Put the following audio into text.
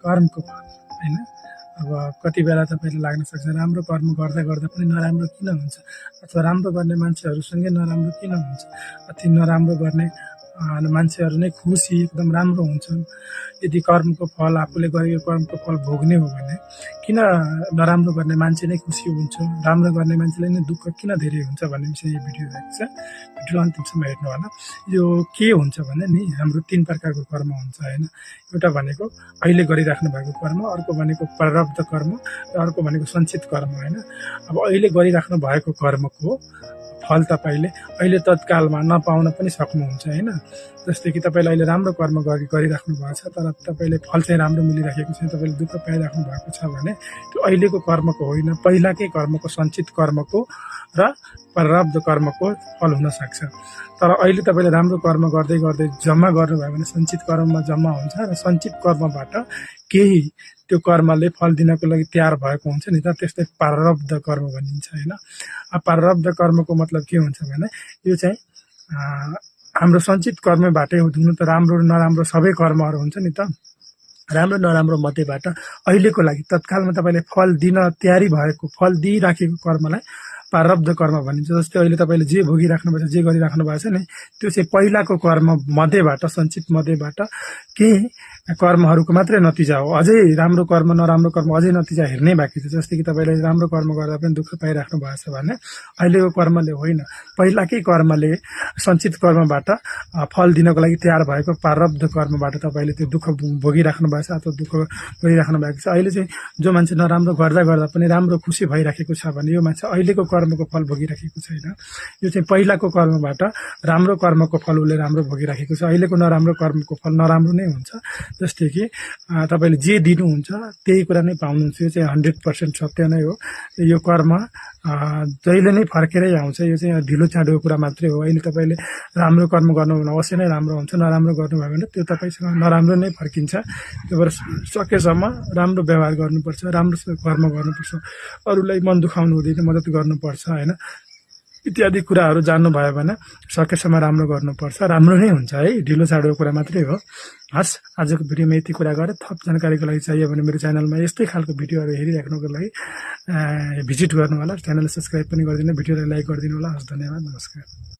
कर्मको फल हैन। अब कति बेला तपाईलाई लाग्न सक्छ राम्रो कर्म गर्दा गर्दा पनि नराम्रो किन हुन्छ, अथवा राम्रो गर्ने मान्छेहरूसँगै नराम्रो किन हुन्छ, अति नराम्रो गर्ने मान्छेहरू नै खुसी एकदम राम्रो हुन्छन्। यदि कर्मको फल आफूले गरेको कर्मको फल भोग्ने हो भने किन नराम्रो गर्ने मान्छे नै खुसी हुन्छ, राम्रो गर्ने मान्छेलाई नै दुःख किन धेरै हुन्छ भन्ने विषय यो भिडियो रहेको छ। भिडियो अन्तिमसम्म हेर्नु होला। यो के हुन्छ भने नि हाम्रो 3 प्रकारको कर्म हुन्छ हैन। एउटा भनेको अहिले गरिराख्नु भएको कर्म, अर्को भनेको प्रारब्ध कर्म र अर्को भनेको सञ्चित कर्म हैन। अब अहिले गरिराख्नु भएको कर्मको फल तपाईले अहिले तत्कालमा नपाउन पनि सक्नुहुन्छ हैन। जस्तै कि तपाईले अहिले राम्रो कर्म गरिराख्नु भएको छ तर तपाईले फल चाहिँ राम्रो मिलिराखेको छैन, तपाईले दुःख पाइराख्नु भएको छ भने त्यो अहिलेको कर्मको होइन, पहिलाकै कर्मको सञ्चित कर्मको र प्रारब्ध कर्मको फल हुन सक्छ। तर अहिले तपाईले राम्रो कर्म गर्दै गर्दै जम्मा गर्नुभयो भने सञ्चित कर्ममा जम्मा हुन्छ र सञ्चित कर्मबाट केही त्यो कर्मले फल दिनको लागि तयार भएको हुन्छ नि त, त्यसलाई प्रारब्ध कर्म भनिन्छ हैन। प्रारब्ध कर्मको मतलब के हुन्छ भने यो चाहिँ हाम्रो सञ्चित कर्मबाटै हुनु त राम्रो नराम्रो सबै कर्महरू हुन्छ नि त। राम्रो नराम्रो मध्येबाट अहिलेको लागि तत्कालमा तपाईले फल दिन तयारी भएको, फल दिइराखेको कर्मलाई प्रारब्ध कर्म भनिन्छ। जस्तै अहिले तपाईले जे भोगिराख्नु भएको छ, जे गरिराख्नु भएको छ नि, त्यो चाहिँ पहिलाको कर्म मध्येबाट, सञ्चित मध्येबाट केही कर्महरूको मात्रै नतिजा हो। अझै राम्रो कर्म नराम्रो कर्म अझै नतिजा हेर्नै बाँकी छ। जस्तै कि तपाईले राम्रो कर्म गर्दा पनि दुःख पाइराख्नु भएको छ भने अहिलेको कर्मले होइन, पहिलाकै कर्मले सञ्चित कर्मबाट फल दिनको लागि तयार भएको प्रारब्ध कर्मबाट तपाईले त्यो दुःख भोगिराख्नु भएको छ अथवा दुःख गरिराख्नु भएको छ। अहिले चाहिँ जो मान्छे नराम्रो गर्दा गर्दा पनि राम्रो खुसी भइराखेको छ भने यो मान्छे अहिलेको कर्मको फल भोगिराखेको छैन। यो चाहिँ पहिलाको कर्मबाट राम्रो कर्मको फल उसले राम्रो भोगिराखेको छ। अहिलेको नराम्रो कर्मको फल नराम्रो नै हुन्छ। जस्तै कि तपाईले जे दिनुहुन्छ त्यही कुरा नै पाउनुहुन्छ, यो चाहिँ 100% सत्य नै हो। यो कर्म जहिले नै फर्केरै आउँछ, यो चाहिँ ढिलो चाँडोको कुरा मात्रै हो। अहिले तपाईले राम्रो कर्म गर्नु भने अवश्य नै राम्रो हुन्छ, नराम्रो गर्नुभयो भने त्यो तपाईसँग नराम्रो नै फर्किन्छ। त्यो भएर सकेसम्म राम्रो व्यवहार गर्नुपर्छ, राम्रो कर्म गर्नुपर्छ, अरूलाई मन दुखाउनु हुँदैन, मद्दत गर्नुपर्छ हैन। इत्यादि कुराहरू जान्नुभयो भने सकेसम्म राम्रो गर्नुपर्छ, राम्रो नै हुन्छ है, ढिलो चाँडोको कुरा मात्रै हो। हस्, आजको भिडियोमा यति कुरा गरेँ। थप जानकारीको लागि चाहियो भने मेरो च्यानलमा यस्तै खालको भिडियोहरू हेरिराख्नुको लागि भिजिट गर्नु होला। च्यानल सब्स्क्राइब पनि गरिदिनु, भिडियोलाई लाइक गरिदिनु होला। हस्, धन्यवाद, नमस्कार।